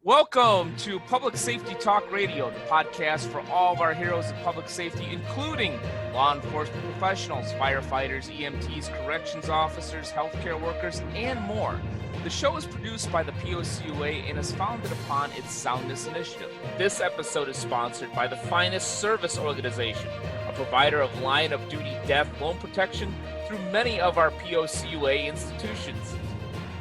Welcome to Public Safety Talk Radio, the podcast for all of our heroes of public safety, including law enforcement professionals, firefighters, EMTs, corrections officers, healthcare workers, and more. The show is produced by the POCUA and is founded upon its Soundness Initiative. This episode is sponsored by the Finest Service Organization, a provider of line of duty death loan protection through many of our POCUA institutions.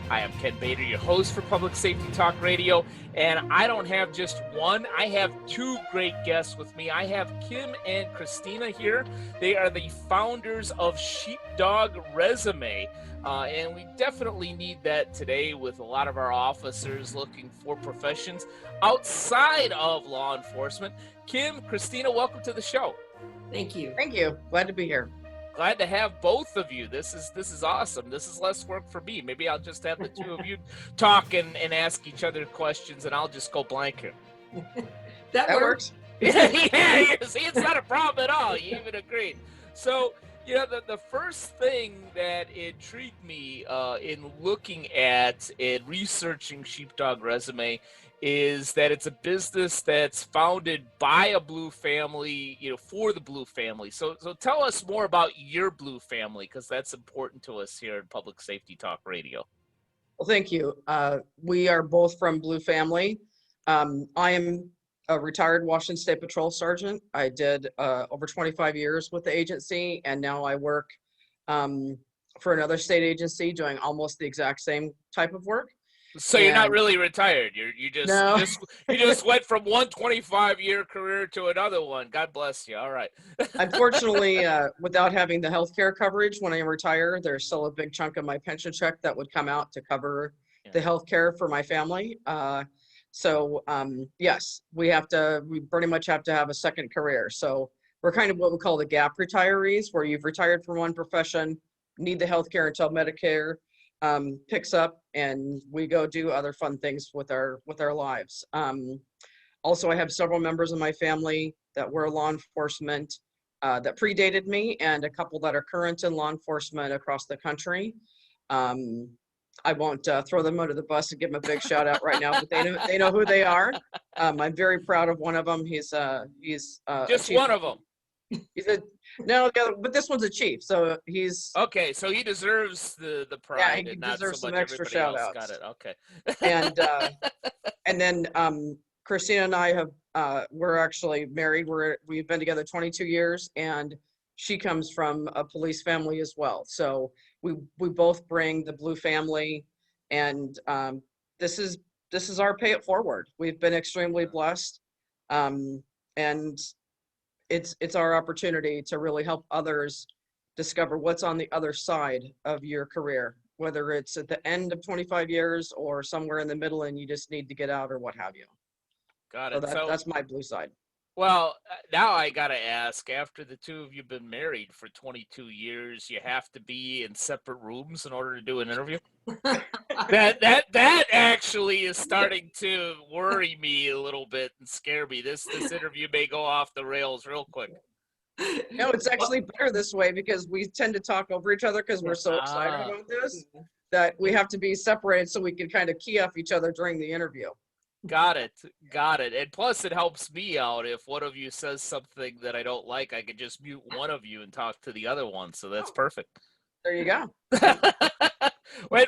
I am Ken Bader, your host for Public Safety Talk Radio, and I don't have just one, I have two great guests with me. I have Kim and Christina here. They are the founders of Sheepdog Resume, and we definitely need that today with a lot of our officers looking for professions outside of law enforcement. Kim, Christina, welcome to the show. Thank you. Thank you. Glad to be here. Glad to have both of you. This is awesome. This is less work for me. Maybe I'll just have the two of you talk and ask each other questions, and I'll just go blank here. That works. Yeah, see, it's not a problem at all. You even agreed. So, you know, the first thing that intrigued me in looking at and researching Sheepdog Resume is that it's a business that's founded by a Blue family, you know, for the Blue family. So tell us more about your Blue family, because that's important to us here in Public Safety Talk Radio. Well, thank you. We are both from Blue family. I am a retired Washington State Patrol Sergeant. I did over 25 years with the agency, and now I work for another state agency doing almost the exact same type of work. So you're not really retired. You just went from one 25-year career to another one. God bless you. All right. Unfortunately, without having the health care coverage when I retire, there's still a big chunk of my pension check that would come out to cover the health care for my family. Yes, we pretty much have to have a second career. So we're kind of what we call the gap retirees, where you've retired from one profession, need the health care until Medicare picks up, and we go do other fun things with our lives. Also, I have several members of my family that were law enforcement that predated me, and a couple that are current in law enforcement across the country. I won't throw them under the bus and give them a big shout out right now, but they know who they are. I'm very proud of one of them. He's just one of them. But this one's a chief, so he's okay. So he deserves the pride. Yeah, he and not deserves so some much extra everybody shout else. outs. Got it. Okay. and then Christina and I have we're actually married. We've been together 22 years, and she comes from a police family as well. So we both bring the Blue family, and this is our pay it forward. We've been extremely blessed, and it's our opportunity to really help others discover what's on the other side of your career, whether it's at the end of 25 years or somewhere in the middle and you just need to get out or what have you. Got it. So that's my Blue side. Well, now I got to ask, after the two of you have been married for 22 years, you have to be in separate rooms in order to do an interview? That actually is starting to worry me a little bit and scare me. This interview may go off the rails real quick. No, it's actually better this way, because we tend to talk over each other because we're so excited about this that we have to be separated so we can kind of key off each other during the interview. Got it. And plus, it helps me out if one of you says something that I don't like. I can just mute one of you and talk to the other one. So that's perfect. There you go.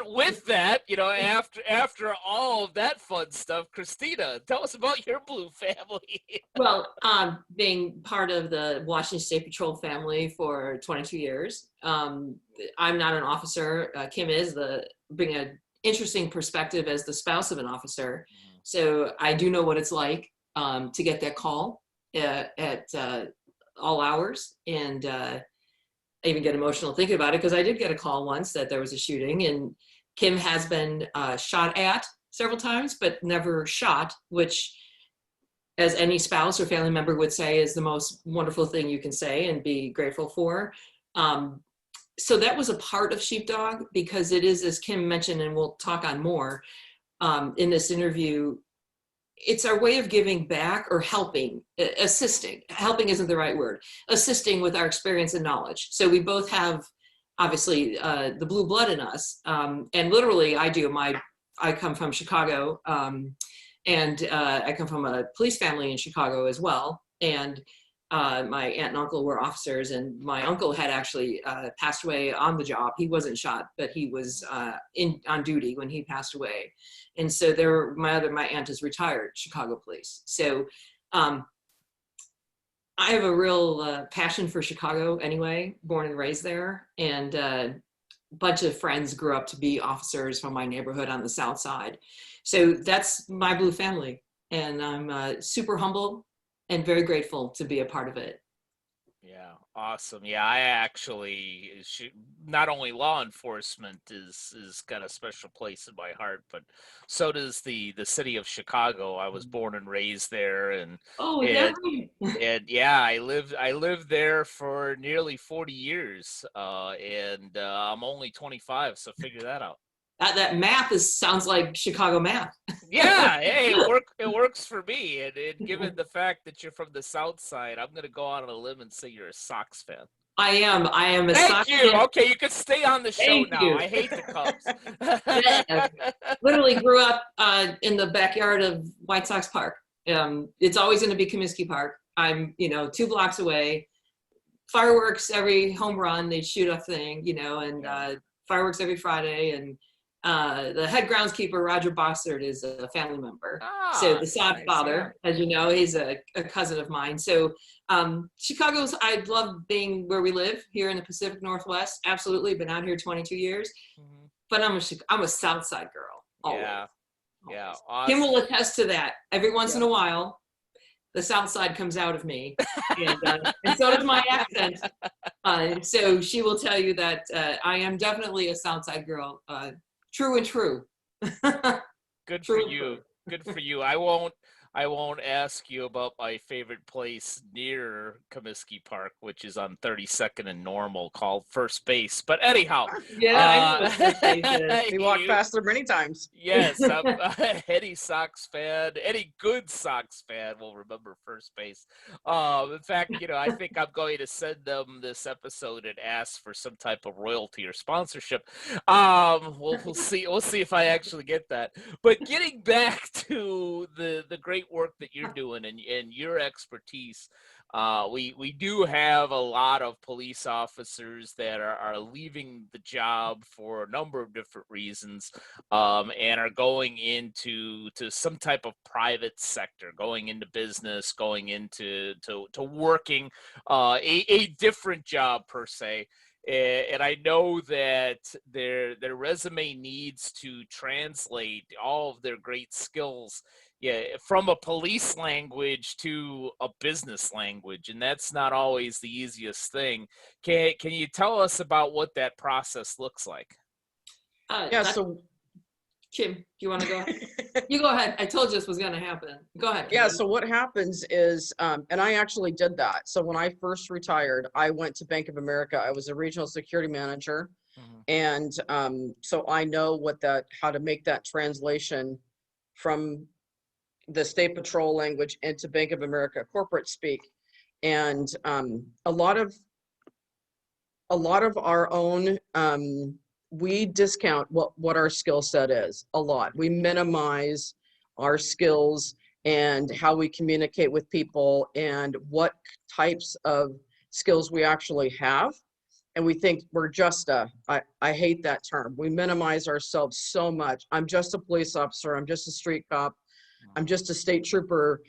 With that, you know, after all of that fun stuff, Christina, tell us about your Blue family. Well, being part of the Washington State Patrol family for 22 years, I'm not an officer. Kim is bring an interesting perspective as the spouse of an officer. So I do know what it's like to get that call at all hours, and I even get emotional thinking about it, because I did get a call once that there was a shooting, and Kim has been shot at several times, but never shot, which, as any spouse or family member would say, is the most wonderful thing you can say and be grateful for. So that was a part of Sheepdog, because it is, as Kim mentioned, and we'll talk on more in this interview, it's our way of giving back or helping, assisting. Helping isn't the right word. Assisting with our experience and knowledge. So we both have, obviously, the blue blood in us. And literally, I come from Chicago, And I come from a police family in Chicago as well. And my aunt and uncle were officers, and my uncle had actually passed away on the job. He wasn't shot, but he was on duty when he passed away. And so my aunt is retired Chicago police. So I have a real passion for Chicago anyway, born and raised there. And a bunch of friends grew up to be officers from my neighborhood on the South Side. So that's my Blue family. And I'm super humble and very grateful to be a part of it. Yeah, awesome. Yeah, I actually not only law enforcement is got a special place in my heart, but so does the city of Chicago. I was born and raised there, and Oh, is that right? and yeah, I lived there for nearly 40 years, and I'm only 25, so figure that out. That math sounds like Chicago math. Yeah, hey, it works for me. And given the fact that you're from the South Side, I'm gonna go out on a limb and say you're a Sox fan. I am a Thank Sox you. fan. Okay, you can stay on the show Thank now. you. I hate the Cubs. Yeah. Literally grew up in the backyard of White Sox Park. It's always going to be Comiskey Park. I'm 2 blocks away. Fireworks every home run, they shoot a thing, and fireworks every Friday. And the head groundskeeper, Roger Bossert, is a family member. So the Sox father, as you know, he's a cousin of mine. So Chicago's, I love being where we live here in the Pacific Northwest. Absolutely, been out here 22 years. Mhm. But I'm a South Side girl. Always. Yeah, yeah. Always. Awesome. Kim will attest to that. Every once in a while, the South Side comes out of me, and so does my accent. So she will tell you that I am definitely a South Side girl. True and true. Good True for and you. true. Good for you. I won't ask you about my favorite place near Comiskey Park, which is on 32nd and Normal, called First Base. But anyhow, Yeah, I know what First Base is. We walked past there many times. Yes, I'm any Sox fan, any good Sox fan will remember First Base. In fact, I think I'm going to send them this episode and ask for some type of royalty or sponsorship. We'll see. We'll see if I actually get that. But getting back to the great work that you're doing and your expertise, we do have a lot of police officers that are leaving the job for a number of different reasons, and are going into some type of private sector, going into business, going into working a different job per se. And I know that their resume needs to translate all of their great skills, from a police language to a business language, and that's not always the easiest thing. Can you tell us about what that process looks like? So Kim, do you want to go ahead? You go ahead. I told you this was going to happen. Go ahead. yeah, so what happens is, and I actually did that. So when I first retired, I went to Bank of America. I was a regional security manager. And so I know how to make that translation from the State Patrol language into Bank of America corporate speak. And a lot of our own, we discount what our skill set is a lot. We minimize our skills and how we communicate with people and what types of skills we actually have. And we think we're just I hate that term. We minimize ourselves so much. I'm just a police officer. I'm just a street cop. I'm just a state trooper.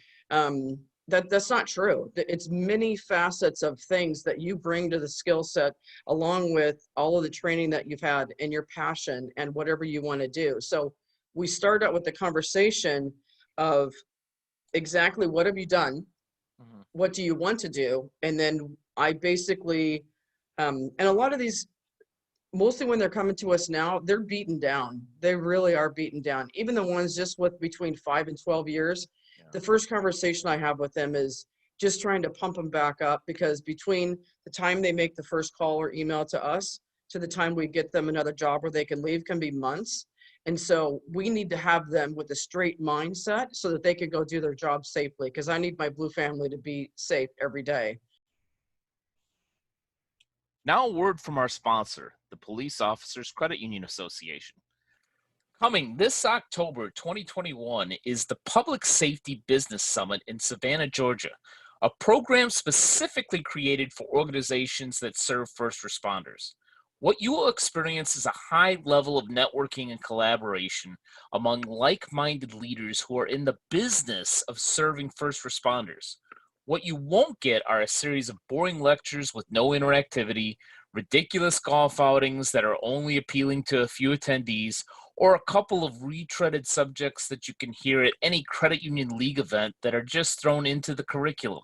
That's not true. It's many facets of things that you bring to the skill set, along with all of the training that you've had and your passion and whatever you want to do. So we start out with the conversation of exactly what have you done? What do you want to do? And then I basically, and a lot of these, mostly when they're coming to us now, they're beaten down. They really are beaten down. Even the ones just with between 5 and 12 years, the first conversation I have with them is just trying to pump them back up, because between the time they make the first call or email to us to the time we get them another job where they can leave can be months. And so we need to have them with a straight mindset so that they can go do their job safely, because I need my Blue family to be safe every day. Now a word from our sponsor, the Police Officers Credit Union Association. Coming this October 2021 is the Public Safety Business Summit in Savannah, Georgia, a program specifically created for organizations that serve first responders. What you will experience is a high level of networking and collaboration among like-minded leaders who are in the business of serving first responders. What you won't get are a series of boring lectures with no interactivity, ridiculous golf outings that are only appealing to a few attendees, or a couple of retreaded subjects that you can hear at any credit union league event that are just thrown into the curriculum.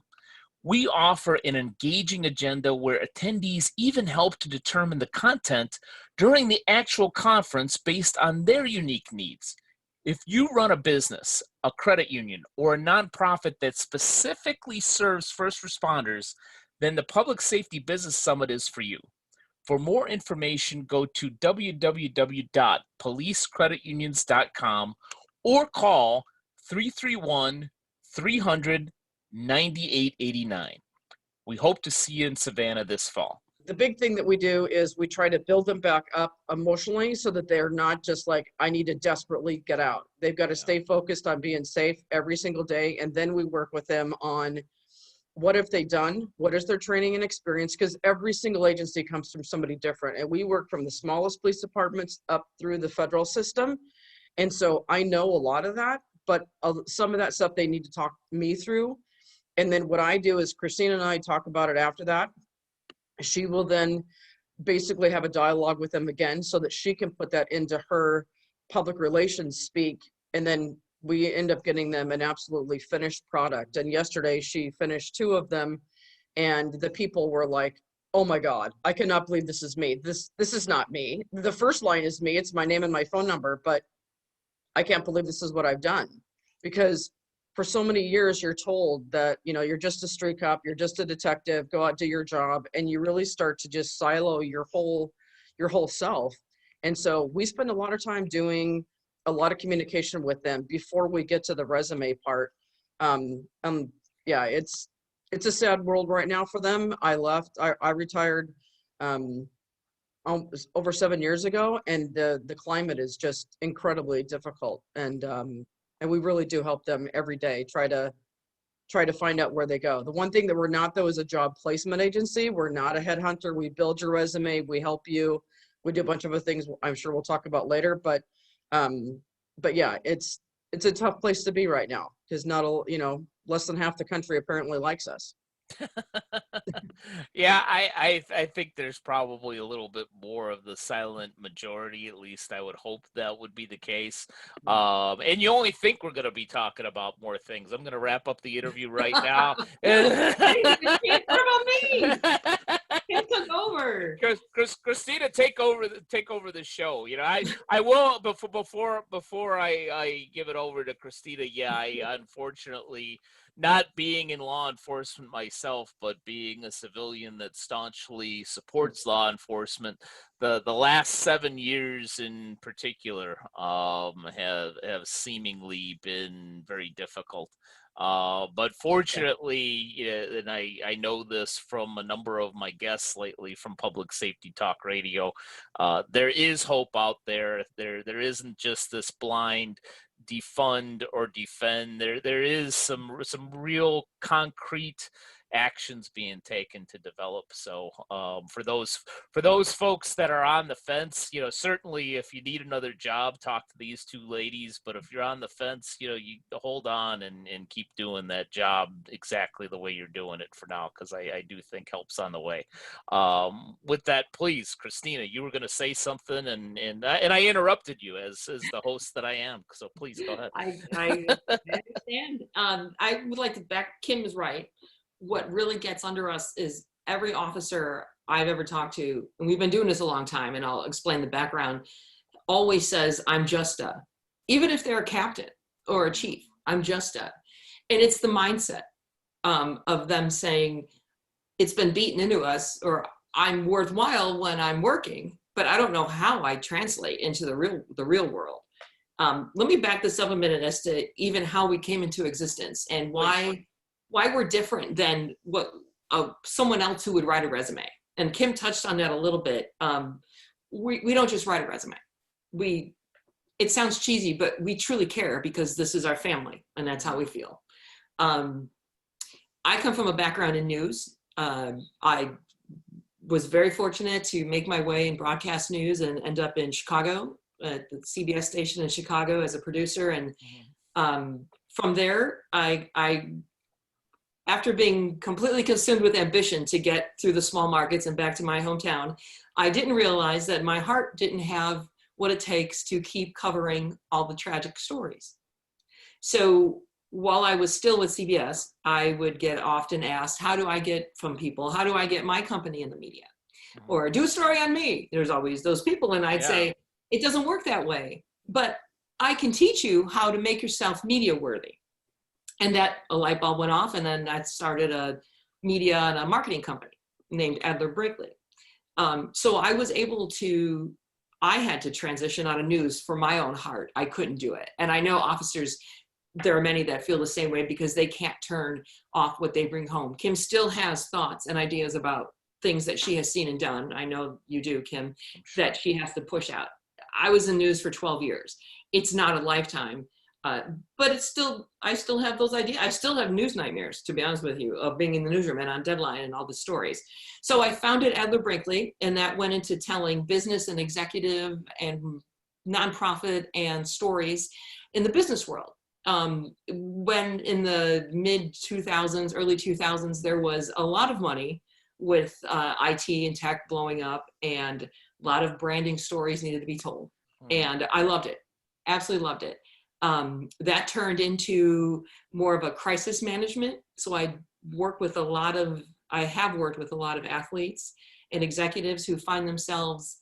We offer an engaging agenda where attendees even help to determine the content during the actual conference based on their unique needs. If you run a business, a credit union, or a nonprofit that specifically serves first responders, then the Public Safety Business Summit is for you. For more information, go to www.policecreditunions.com or call 331-300-9889. We hope to see you in Savannah this fall. The big thing that we do is we try to build them back up emotionally so that they're not just like, I need to desperately get out. They've got to stay focused on being safe every single day. And then we work with them on what have they done? What is their training and experience? Because every single agency comes from somebody different. And we work from the smallest police departments up through the federal system. And so I know a lot of that, but some of that stuff they need to talk me through. And then what I do is Christina and I talk about it after that. She will then basically have a dialogue with them again so that she can put that into her public relations speak. And then we end up getting them an absolutely finished product. And yesterday she finished 2 of them and the people were like, oh my God, I cannot believe this is me. This is not me. The first line is me. It's my name and my phone number, but I can't believe this is what I've done. Because for so many years, you're told that, you know, you're just a street cop, you're just a detective, go out, do your job. And you really start to just silo your whole self. And so we spend a lot of time doing a lot of communication with them before we get to the resume part. Yeah, it's a sad world right now for them. I retired over 7 years ago, and the climate is just incredibly difficult. And we really do help them every day, try to find out where they go. The one thing that we're not, though, is a job placement agency. We're not a headhunter. We build your resume, we help you. We do a bunch of other things I'm sure we'll talk about later, but yeah, it's a tough place to be right now because less than half the country apparently likes us. Yeah, I think there's probably a little bit more of the silent majority. At least I would hope that would be the case. And you only think we're going to be talking about more things. I'm going to wrap up the interview right now. What about me? Kim took over. Christina, take over the show. You know, I will before I give it over to Christina. Yeah, I unfortunately, not being in law enforcement myself, but being a civilian that staunchly supports law enforcement, the last 7 years in particular have seemingly been very difficult. But fortunately, and I know this from a number of my guests lately from Public Safety Talk Radio, there is hope out there. There isn't just this blind defund or defend. There is some real concrete actions being taken to develop. So for those folks that are on the fence, certainly if you need another job, talk to these 2 ladies. But if you're on the fence, you hold on and keep doing that job exactly the way you're doing it for now, because I do think help's on the way. With that, please, Christina, you were going to say something, and I interrupted you as the host that I am. So please go ahead. I understand. I would like to Kim is right. What really gets under us is every officer I've ever talked to, and we've been doing this a long time, and I'll explain the background, always says, I'm just a, even if they're a captain or a chief, I'm just a. And it's the mindset of them saying, it's been beaten into us, or I'm worthwhile when I'm working, but I don't know how I translate into the real world. Let me back this up a minute as to even how we came into existence and why we're different than what someone else who would write a resume. And Kim touched on that a little bit. We don't just write a resume. We it sounds cheesy, but we truly care because this is our family and that's how we feel. I come from a background in news. I was very fortunate to make my way in broadcast news and end up in Chicago at the CBS station in Chicago as a producer. And from there, I after being completely consumed with ambition to get through the small markets and back to my hometown, I didn't realize that my heart didn't have what it takes to keep covering all the tragic stories. So while I was still with CBS, I would get often asked, how do I get from people, how do I get my company in the media? Or do a story on me. There's always those people. And I'd say, it doesn't work that way, but I can teach you how to make yourself media worthy. And that a light bulb went off, and then I started a media and a marketing company named Adler Brinkley. So I was able to, I had to transition out of news for my own heart. I couldn't do it. And I know officers, there are many that feel the same way because they can't turn off what they bring home. Kim still has thoughts and ideas about things that she has seen and done. I know you do, Kim, that she has to push out. I was in news for 12 years. It's not a lifetime. But it's still, I still have those ideas. I still have news nightmares, to be honest with you, of being in the newsroom and on deadline and all the stories. So I founded Adler Brinkley, and that went into telling business and executive and nonprofit and stories in the business world. When in the mid 2000s, early 2000s, there was a lot of money with IT and tech blowing up, and a lot of branding stories needed to be told. And I loved it, absolutely loved it. That turned into more of a crisis management. So I have worked with a lot of athletes and executives who find themselves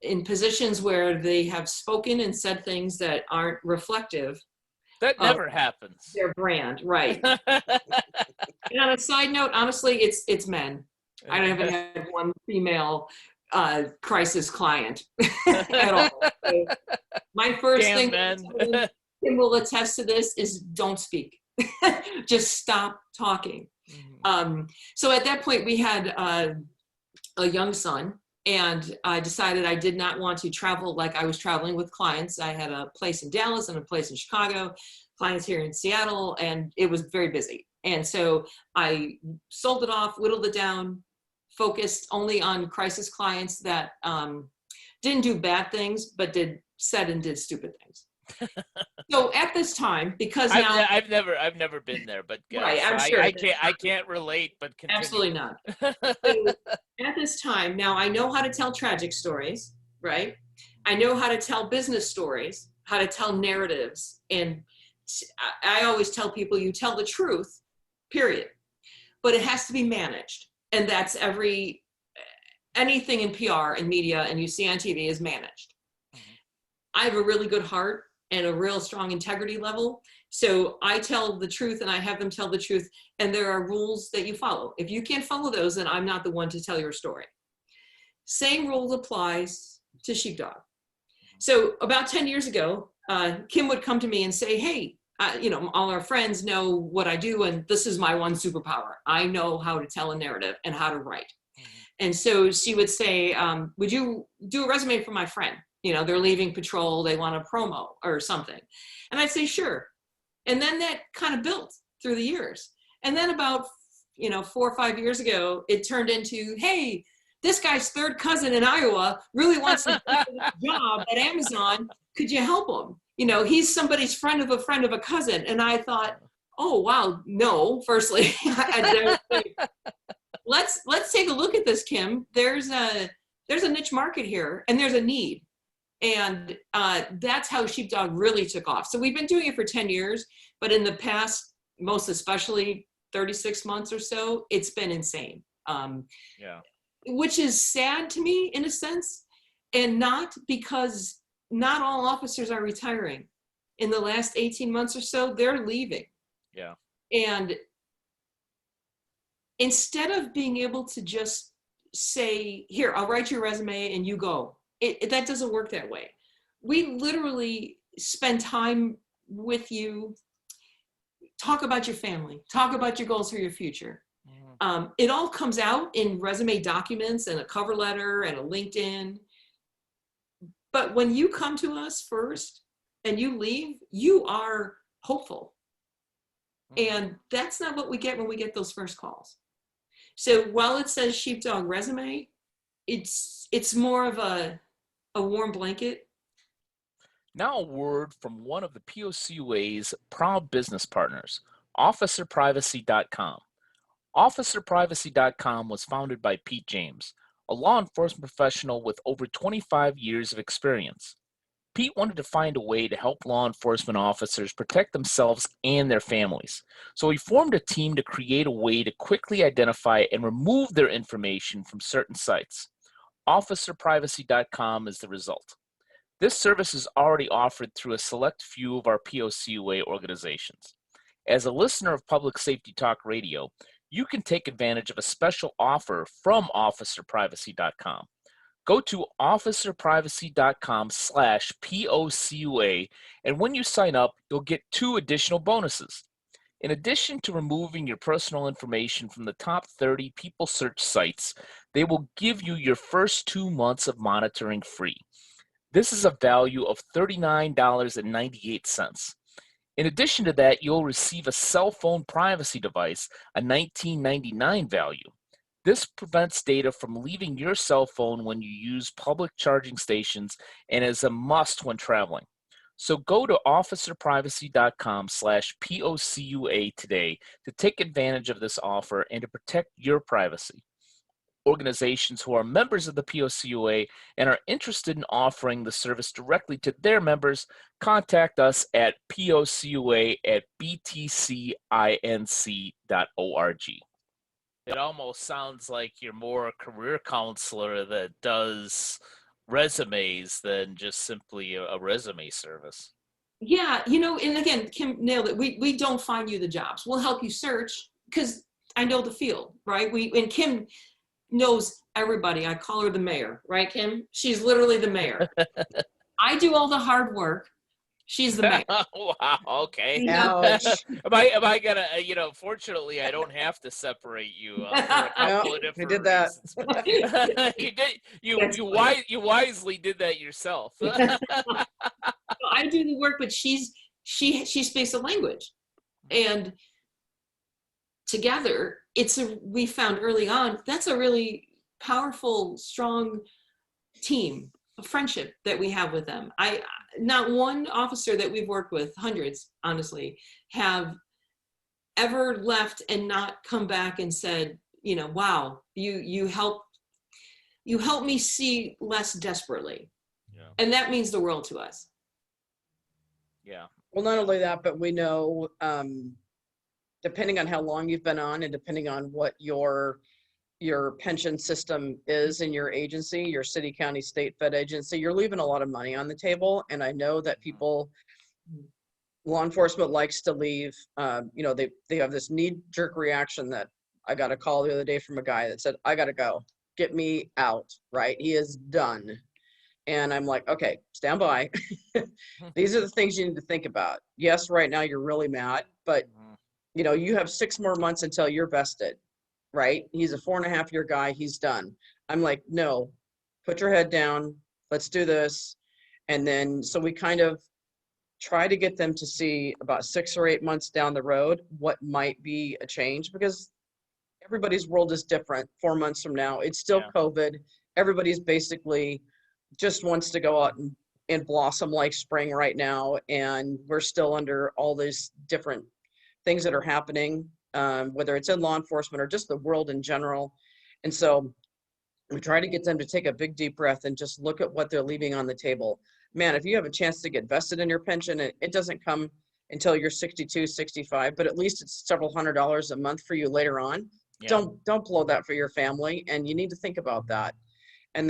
in positions where they have spoken and said things that aren't reflective. That never happens. Their brand, right. And on a side note, honestly, it's men. I haven't had one female crisis client at all. So my first thing, Kim will attest to this, is don't speak. Just stop talking. So at that point, we had a young son, and I decided I did not want to travel like I was traveling with clients. I had a place in Dallas and a place in Chicago, clients here in Seattle, and it was very busy. And so I sold it off, whittled it down, focused only on crisis clients that didn't do bad things, but said and did stupid things. So at this time, because now I've never been there, but right, so I'm sure I can't relate, but continue. Absolutely not. So at this time, now I know how to tell tragic stories, right? I know how to tell business stories, how to tell narratives, and I always tell people, you tell the truth, period. But it has to be managed, and that's anything in PR and media and you see on TV is managed. I have a really good heart and a real strong integrity level. So I tell the truth and I have them tell the truth. And there are rules that you follow. If you can't follow those, then I'm not the one to tell your story. Same rules applies to Sheepdog. So about 10 years ago, Kim would come to me and say, hey, all our friends know what I do, and this is my one superpower. I know how to tell a narrative and how to write. And so she would say, would you do a resume for my friend? They're leaving patrol, they want a promo or something. And I'd say, sure. And then that kind of built through the years. And then about, 4 or 5 years ago, it turned into, hey, this guy's third cousin in Iowa really wants to do a job at Amazon. Could you help him? He's somebody's friend of a cousin. And I thought, oh, wow, no, firstly, let's take a look at this, Kim. There's a niche market here and there's a need. And that's how Sheepdog really took off. So we've been doing it for 10 years, but in the past, most especially 36 months or so, it's been insane. Which is sad to me in a sense, and not because not all officers are retiring. In the last 18 months or so, they're leaving. Yeah. And instead of being able to just say, here, I'll write your resume and you go. That doesn't work that way. We literally spend time with you, talk about your family, talk about your goals for your future. It all comes out in resume documents and a cover letter and a LinkedIn. But when you come to us first and you leave, you are hopeful. And that's not what we get when we get those first calls. So while it says sheepdog resume, it's more of a warm blanket. Now, a word from one of the POCUA's proud business partners, OfficerPrivacy.com. OfficerPrivacy.com was founded by Pete James, a law enforcement professional with over 25 years of experience. Pete wanted to find a way to help law enforcement officers protect themselves and their families. So he formed a team to create a way to quickly identify and remove their information from certain sites. OfficerPrivacy.com is the result. This service is already offered through a select few of our POCUA organizations. As a listener of Public Safety Talk Radio, you can take advantage of a special offer from OfficerPrivacy.com. Go to OfficerPrivacy.com/POCUA, and when you sign up, you'll get 2 additional bonuses. In addition to removing your personal information from the top 30 people search sites, they will give you your first 2 months of monitoring free. This is a value of $39.98. In addition to that, you'll receive a cell phone privacy device, a $19.99 value. This prevents data from leaving your cell phone when you use public charging stations and is a must when traveling. So go to officerprivacy.com/POCUA today to take advantage of this offer and to protect your privacy. Organizations who are members of the POCUA and are interested in offering the service directly to their members, contact us at POCUA@btcinc.org. It almost sounds like you're more a career counselor that does resumes than just simply a resume service. Yeah, and again, Kim nailed it. We don't find you the jobs. We'll help you search because I know the field, right? And Kim knows everybody. I call her the mayor, right, Kim? She's literally the mayor. I do all the hard work. She's the mayor. Wow, okay. Ouch. Am I gonna, fortunately, I don't have to separate you for a couple of different you did that. reasons. You wisely did that yourself. I do the work, but she speaks the language. And together, we found early on, that's a really powerful, strong team, a friendship that we have with them. Not one officer that we've worked with, hundreds, honestly, have ever left and not come back and said, wow, you helped me see less desperately. Yeah. And that means the world to us. Yeah. Well, not only that, but we know, depending on how long you've been on and depending on what your pension system is in your agency, your city, county, state, fed agency, you're leaving a lot of money on the table. And I know that law enforcement likes to leave, they have this knee-jerk reaction that I got a call the other day from a guy that said, I got to go, get me out, right? He is done. And I'm like, okay, stand by. These are the things you need to think about. Yes, right now you're really mad, but you have 6 more months until you're vested, right? He's a 4.5-year guy. He's done. I'm like, no, put your head down. Let's do this. And then, so we kind of try to get them to see about 6 or 8 months down the road, what might be a change, because everybody's world is different 4 months from now. It's still COVID. Everybody's basically just wants to go out and blossom like spring right now. And we're still under all these different things that are happening, whether it's in law enforcement or just the world in general. And so we try to get them to take a big deep breath and just look at what they're leaving on the table. Man, if you have a chance to get vested in your pension, it doesn't come until you're 62, 65, but at least it's several $100s a month for you later on. Yeah. Don't blow that for your family. And you need to think about that. And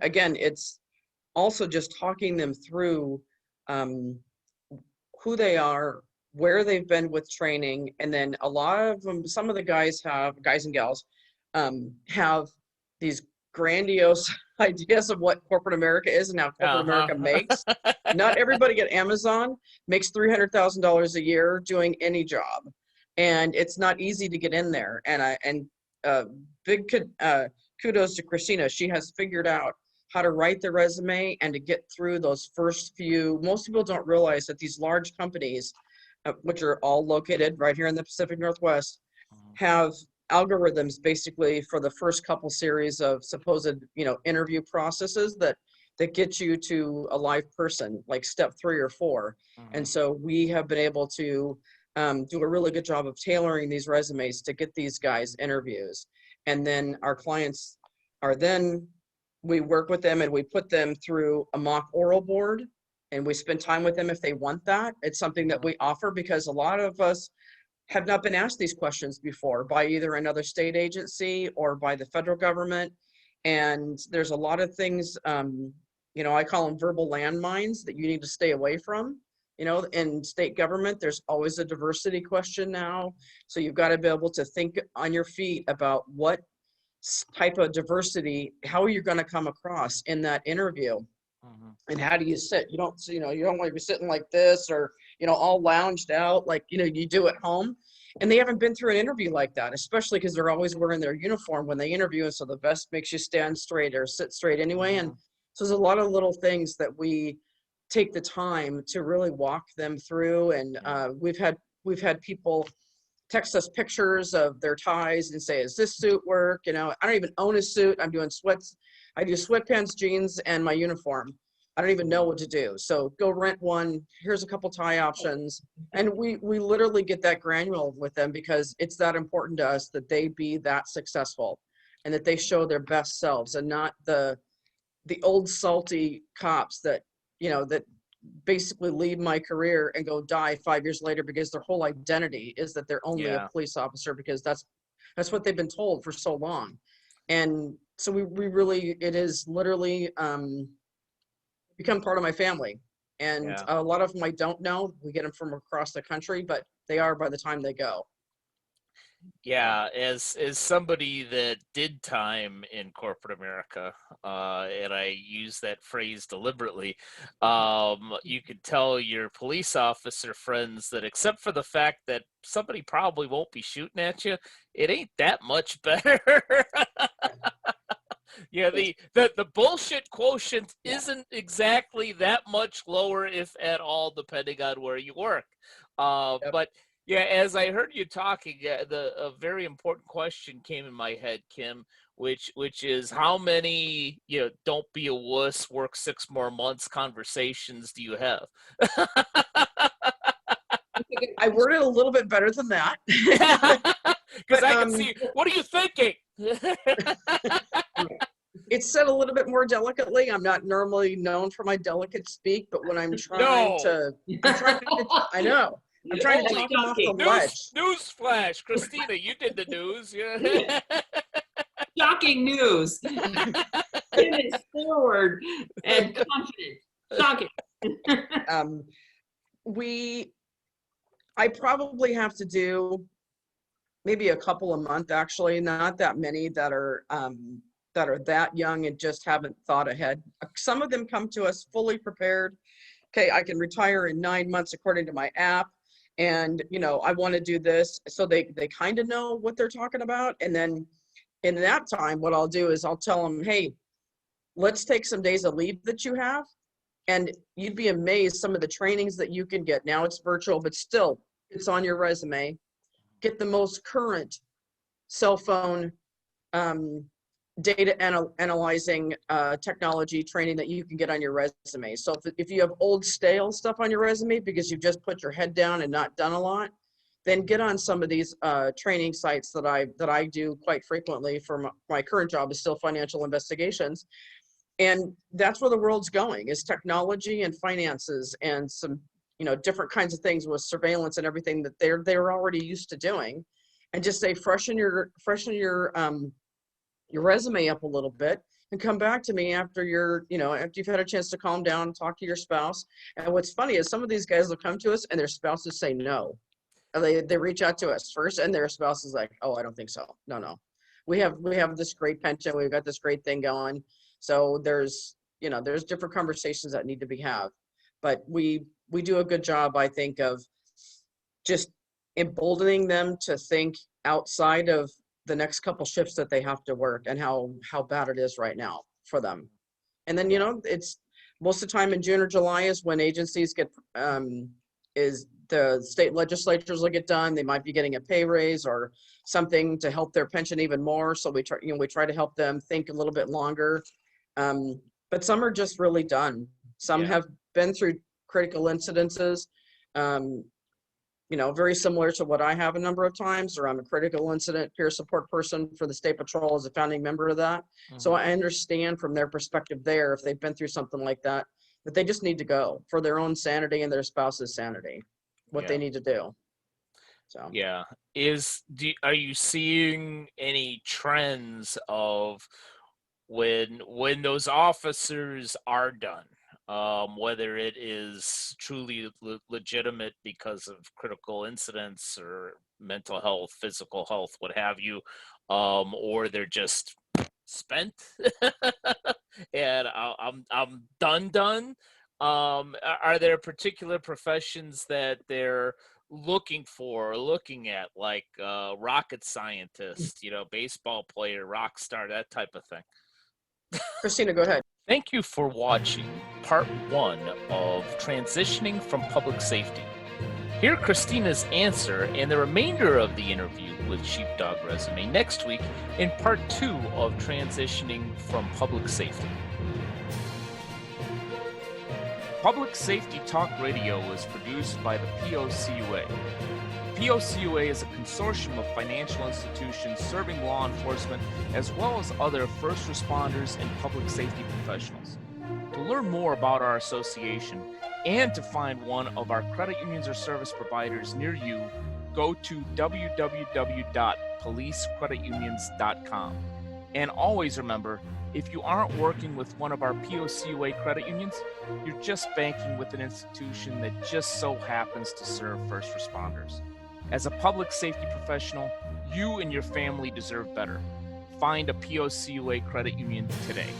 again, it's also just talking them through who they are, where they've been with training. And then a lot of them, some of the guys and gals, have these grandiose ideas of what corporate America is and how corporate America makes. Not everybody at Amazon makes $300,000 a year doing any job. And it's not easy to get in there. And big kudos to Christina. She has figured out how to write the resume and to get through those first few. Most people don't realize that these large companies, which are all located right here in the Pacific Northwest, have algorithms basically for the first couple series of supposed, interview processes that get you to a live person, like step 3 or 4. And so we have been able to do a really good job of tailoring these resumes to get these guys interviews. And then our clients we work with them and we put them through a mock oral board, and we spend time with them if they want that. It's something that we offer because a lot of us have not been asked these questions before by either another state agency or by the federal government. And there's a lot of things, I call them verbal landmines that you need to stay away from. In state government, there's always a diversity question now. So you've got to be able to think on your feet about what type of diversity, how you're going to come across in that interview. And how do you sit? You don't want to be sitting like this or, all lounged out like, you do at home. And they haven't been through an interview like that, especially because they're always wearing their uniform when they interview. And so the vest makes you stand straight or sit straight anyway. And so there's a lot of little things that we take the time to really walk them through. And we've had people text us pictures of their ties and say, "Is this suit work?" I don't even own a suit. I'm doing sweats. I do sweatpants, jeans, and my uniform. I don't even know what to do. So go rent one. Here's a couple tie options. And we literally get that granular with them because it's that important to us that they be that successful and that they show their best selves and not the old salty cops that, that basically leave my career and go die 5 years later because their whole identity is that they're only a police officer because that's what they've been told for so long. And so we really, it is literally become part of my family. And a lot of them I don't know. We get them from across the country, but they are by the time they go. Yeah, as somebody that did time in corporate America, and I use that phrase deliberately, you could tell your police officer friends that except for the fact that somebody probably won't be shooting at you, it ain't that much better. Yeah, the bullshit quotient isn't exactly that much lower, if at all, depending on where you work. But yeah, as I heard you talking, a very important question came in my head, Kim, which is how many, don't be a wuss, work 6 more months conversations do you have? I worded a little bit better than that. Because I can see, what are you thinking? It's said a little bit more delicately. I'm not normally known for my delicate speak, but when I'm trying to, I know. I'm trying to talk off the ledge. News flash, Christina, you did the news. Yeah. Shocking news. It is forward and confident. Shocking. I probably have to do maybe a couple a month, actually, not that many that are that young and just haven't thought ahead. Some of them come to us fully prepared. Okay, I can retire in 9 months according to my app. And, I want to do this. So they kind of know what they're talking about. And then in that time, what I'll do is I'll tell them, hey, let's take some days of leave that you have. And you'd be amazed some of the trainings that you can get. Now it's virtual, but still it's on your resume. Get the most current cell phone data analyzing technology training that you can get on your resume. So if you have old stale stuff on your resume because you've just put your head down and not done a lot, then get on some of these training sites that I do quite frequently for my current job is still financial investigations. And that's where the world's going, is technology and finances and some, different kinds of things with surveillance and everything that they're already used to doing. And just say, freshen your resume up a little bit and come back to me after after you've had a chance to calm down, talk to your spouse. And what's funny is some of these guys will come to us and their spouses say no. And they reach out to us first and their spouse is like, oh, I don't think so. No. We have this great pension. We've got this great thing going. So there's different conversations that need to be had. But we do a good job, I think, of just emboldening them to think outside of the next couple shifts that they have to work and how bad it is right now for them. And then, it's most of the time in June or July is when agencies get, is the state legislatures will get done. They might be getting a pay raise or something to help their pension even more. So we try to help them think a little bit longer. But some are just really done. Some Yeah. have been through critical incidences, very similar to what I have a number of times, or I'm a critical incident peer support person for the State Patrol as a founding member of that. So I understand from their perspective there, if they've been through something like that, that they just need to go for their own sanity and their spouse's sanity, what they Yeah. need to do. So. Yeah. Are you seeing any trends of when those officers are done, whether it is truly legitimate because of critical incidents or mental health, physical health, what have you, or they're just spent and I'm done. Are there particular professions that they're looking at, like rocket scientist, baseball player, rock star, that type of thing? Christina, go ahead. Thank you for watching part 1 of Transitioning from Public Safety. Hear Christina's answer and the remainder of the interview with Sheepdog Resume next week in part 2 of Transitioning from Public Safety. Public Safety Talk Radio is produced by the POCUA. POCUA is a consortium of financial institutions serving law enforcement as well as other first responders and public safety professionals. To learn more about our association and to find one of our credit unions or service providers near you, go to www.policecreditunions.com. And always remember, if you aren't working with one of our POCUA credit unions, you're just banking with an institution that just so happens to serve first responders. As a public safety professional, you and your family deserve better. Find a POCUA credit union today.